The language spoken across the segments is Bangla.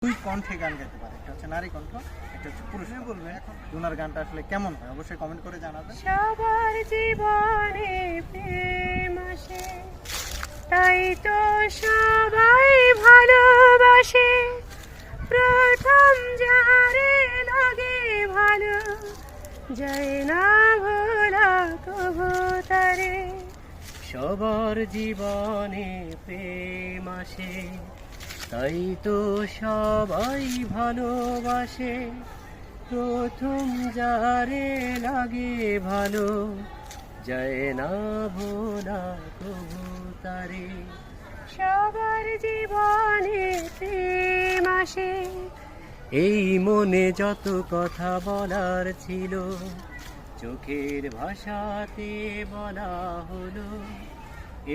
দুই কণ্ঠে গান গাইতে পারে, একটা হচ্ছে নারী কণ্ঠ, একটা হচ্ছে পুরুষ। বলবে এখন ওনার গানটা আসলে কেমন হয় অবশ্যই কমেন্ট করে জানাবেন। সবার জীবনে প্রেম আসে, তাই তো সবাই ভালোবাসে। প্রথম যারে লাগে ভালো, যায় না ভোলা কবু তারে। সবার জীবনে প্রেম আসে, তাই তো সবাই ভালোবাসে। প্রথম যারে লাগে ভালো, যায় না ভোলা কবু তারে। সবার জীবনে প্রেম আসে, এই মনে যত কথা বলার ছিল, চোখের ভাষাতে বলা হলো।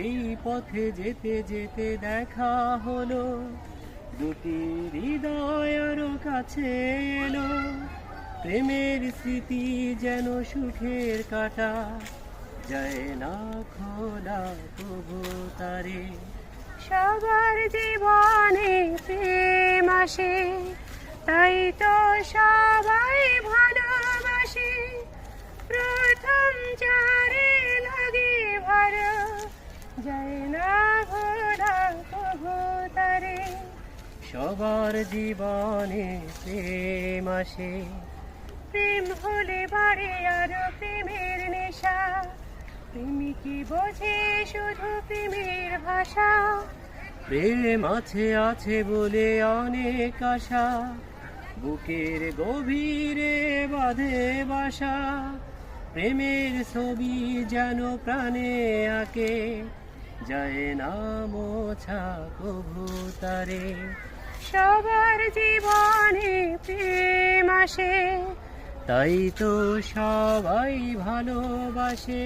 এই পথে যেতে যেতে দেখা হলো, দুটি হৃদয় আরো কাছে এলো। প্রেমের স্মৃতি যেন সুখের কাটা, যায় না খোলা কবু তারে। সবার জীবনে প্রেম আসে, তাই তো সবাই ভালোবাসে। প্রথম যারে লাগে ভালো, যায় না ভোলা কবু তারে। সবার জীবনে প্রেম আসে, প্রেম হলে বাড়ে আরো প্রেমের নেশা। প্রেমিকি বোঝে শুধু প্রেমের ভাষা। প্রেম আছে আছে বলে অনেক আশা, বুকের গভীরে বাঁধে বাসা। প্রেমের ছবি যেন প্রাণে আঁকে, যায় না মোছা কবু তারে। সবার জীবনে প্রেম আসে, তাই তো সবাই ভালোবাসে।